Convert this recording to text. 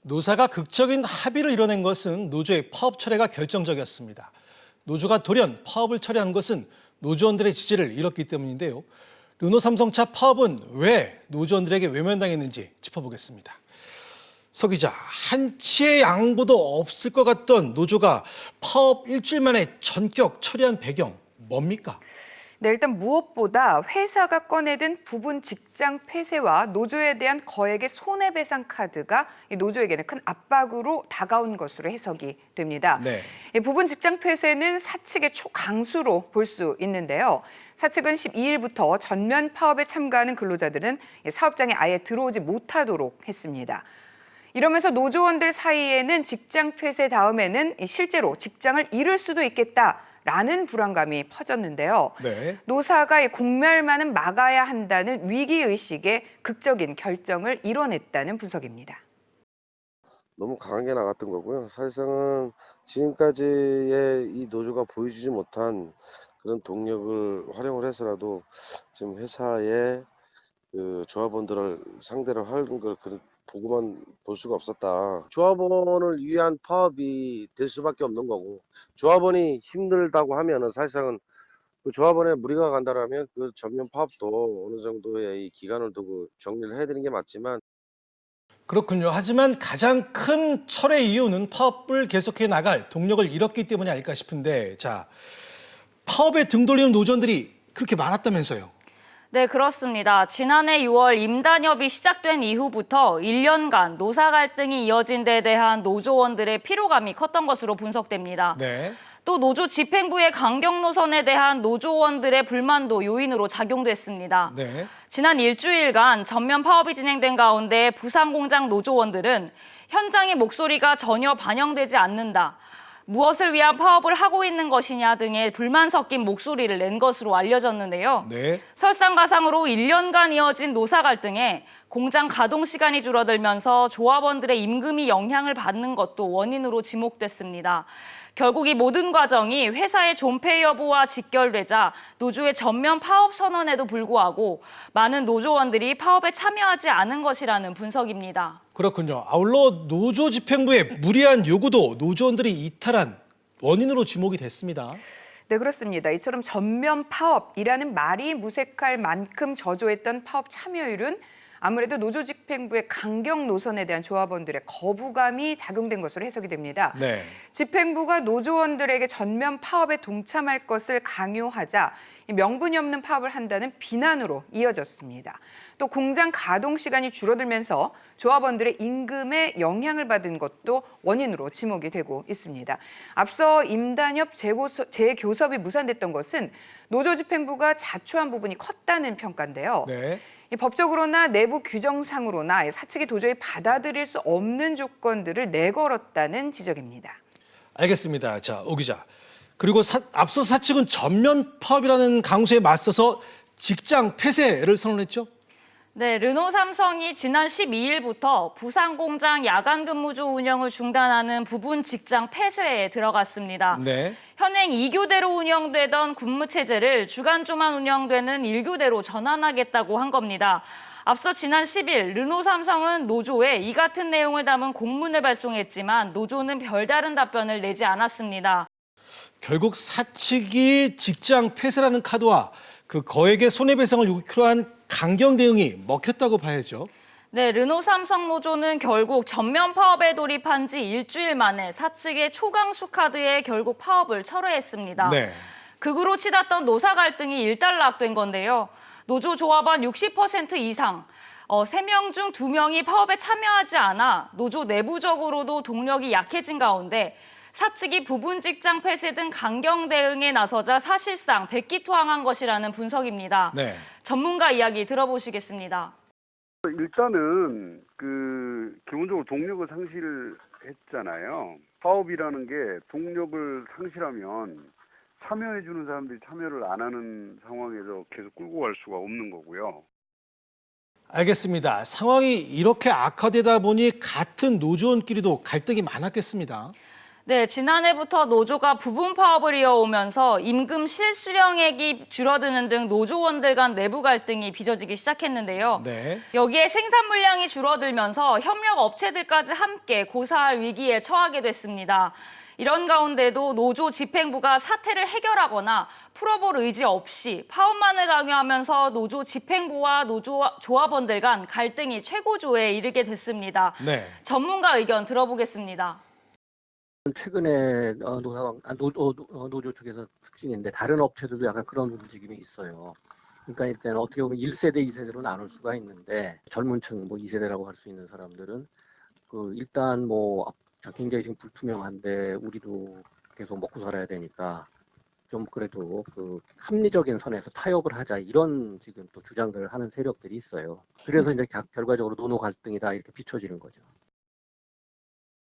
노사가 극적인 합의를 이뤄낸 것은 노조의 파업 철회가 결정적이었습니다. 노조가 돌연 파업을 철회한 것은 노조원들의 지지를 잃었기 때문인데요. 르노삼성차 파업은 왜 노조원들에게 외면당했는지 짚어보겠습니다. 서 기자, 한치의 양보도 없을 것 같던 노조가 파업 일주일 만에 전격 철회한 배경 뭡니까? 네, 일단 무엇보다 회사가 꺼내든 부분 직장 폐쇄와 노조에 대한 거액의 손해배상 카드가 이 노조에게는 큰 압박으로 다가온 것으로 해석이 됩니다. 네. 이 부분 직장 폐쇄는 사측의 초강수로 볼 수 있는데요. 사측은 12일부터 전면 파업에 참가하는 근로자들은 사업장에 아예 들어오지 못하도록 했습니다. 이러면서 노조원들 사이에는 직장 폐쇄 다음에는 실제로 직장을 잃을 수도 있겠다라는 불안감이 퍼졌는데요. 네. 노사가 공멸만은 막아야 한다는 위기의식에 극적인 결정을 이뤄냈다는 분석입니다. 너무 강하게 나갔던 거고요. 사실상은 지금까지의 이 노조가 보여주지 못한 그런 동력을 활용을 해서라도 지금 회사의 그 조합원들을 상대로 하는 걸 보고만 볼 수가 없었다. 조합원을 위한 파업이 될 수밖에 없는 거고, 조합원이 힘들다고 하면은 사실상은 그 조합원에 무리가 간다라면 그 전면 파업도 어느 정도의 이 기간을 두고 정리를 해야 되는 게 맞지만. 그렇군요. 하지만 가장 큰 철회 이유는 파업을 계속해 나갈 동력을 잃었기 때문이 아닐까 싶은데, 자, 파업에 등 돌리는 노조원들이 그렇게 많았다면서요? 네, 그렇습니다. 지난해 6월 임단협이 시작된 이후부터 1년간 노사 갈등이 이어진 데 대한 노조원들의 피로감이 컸던 것으로 분석됩니다. 네. 또 노조 집행부의 강경 노선에 대한 노조원들의 불만도 요인으로 작용됐습니다. 네. 지난 일주일간 전면 파업이 진행된 가운데 부산공장 노조원들은 현장의 목소리가 전혀 반영되지 않는다, 무엇을 위한 파업을 하고 있는 것이냐 등의 불만 섞인 목소리를 낸 것으로 알려졌는데요. 네. 설상가상으로 1년간 이어진 노사 갈등에 공장 가동 시간이 줄어들면서 조합원들의 임금이 영향을 받는 것도 원인으로 지목됐습니다. 결국 이 모든 과정이 회사의 존폐 여부와 직결되자 노조의 전면 파업 선언에도 불구하고 많은 노조원들이 파업에 참여하지 않은 것이라는 분석입니다. 그렇군요. 아울러 노조 집행부의 무리한 요구도 노조원들이 이탈한 원인으로 지목이 됐습니다. 네, 그렇습니다. 이처럼 전면 파업이라는 말이 무색할 만큼 저조했던 파업 참여율은 아무래도 노조 집행부의 강경 노선에 대한 조합원들의 거부감이 작용된 것으로 해석이 됩니다. 네. 집행부가 노조원들에게 전면 파업에 동참할 것을 강요하자 명분이 없는 파업을 한다는 비난으로 이어졌습니다. 또 공장 가동 시간이 줄어들면서 조합원들의 임금에 영향을 받은 것도 원인으로 지목이 되고 있습니다. 앞서 임단협 재교섭이 무산됐던 것은 노조 집행부가 자초한 부분이 컸다는 평가인데요. 네. 법적으로나 내부 규정상으로나 사측이 도저히 받아들일 수 없는 조건들을 내걸었다는 지적입니다. 알겠습니다. 자, 오 기자. 그리고 앞서 사측은 전면 파업이라는 강수에 맞서서 직장 폐쇄를 선언했죠? 네, 르노삼성이 지난 12일부터 부산 공장 야간 근무조 운영을 중단하는 부분 직장 폐쇄에 들어갔습니다. 네. 현행 2교대로 운영되던 근무 체제를 주간조만 운영되는 1교대로 전환하겠다고 한 겁니다. 앞서 지난 10일 르노삼성은 노조에 이 같은 내용을 담은 공문을 발송했지만 노조는 별다른 답변을 내지 않았습니다. 결국 사측이 직장 폐쇄라는 카드와 그 거액의 손해배상을 요구로 한 강경 대응이 먹혔다고 봐야죠. 네, 르노삼성 노조는 결국 전면 파업에 돌입한 지 일주일 만에 사측의 초강수 카드에 결국 파업을 철회했습니다. 네. 극으로 치닫던 노사 갈등이 일단락된 건데요. 노조 조합원 60% 이상, 3명 중 2명이 파업에 참여하지 않아 노조 내부적으로도 동력이 약해진 가운데 사측이 부분 직장 폐쇄 등 강경 대응에 나서자 사실상 백기토항한 것이라는 분석입니다. 네. 전문가 이야기 들어보시겠습니다. 일단은 기본적으로 동력을 상실했잖아요. 파업이라는 게 동력을 상실하면 참여해주는 사람들이 참여를 안 하는 상황에서 계속 끌고 갈 수가 없는 거고요. 알겠습니다. 상황이 이렇게 악화되다 보니 같은 노조원끼리도 갈등이 많았겠습니다. 네, 지난해부터 노조가 부분 파업을 이어오면서 임금 실수령액이 줄어드는 등 노조원들 간 내부 갈등이 빚어지기 시작했는데요. 네. 여기에 생산 물량이 줄어들면서 협력 업체들까지 함께 고사할 위기에 처하게 됐습니다. 이런 가운데도 노조 집행부가 사태를 해결하거나 풀어볼 의지 없이 파업만을 강요하면서 노조 집행부와 노조 조합원들 간 갈등이 최고조에 이르게 됐습니다. 네. 전문가 의견 들어보겠습니다. 최근에 노조 쪽에서 특징인데 다른 업체들도 약간 그런 움직임이 있어요. 그러니까 일단 어떻게 보면 1세대, 2세대로 나눌 수가 있는데 젊은 층, 2세대라고 할 수 있는 사람들은 일단 굉장히 지금 불투명한데 우리도 계속 먹고 살아야 되니까 좀 그래도 합리적인 선에서 타협을 하자 이런 지금 또 주장들을 하는 세력들이 있어요. 그래서 이제 결과적으로 노노 갈등이 다 이렇게 비춰지는 거죠.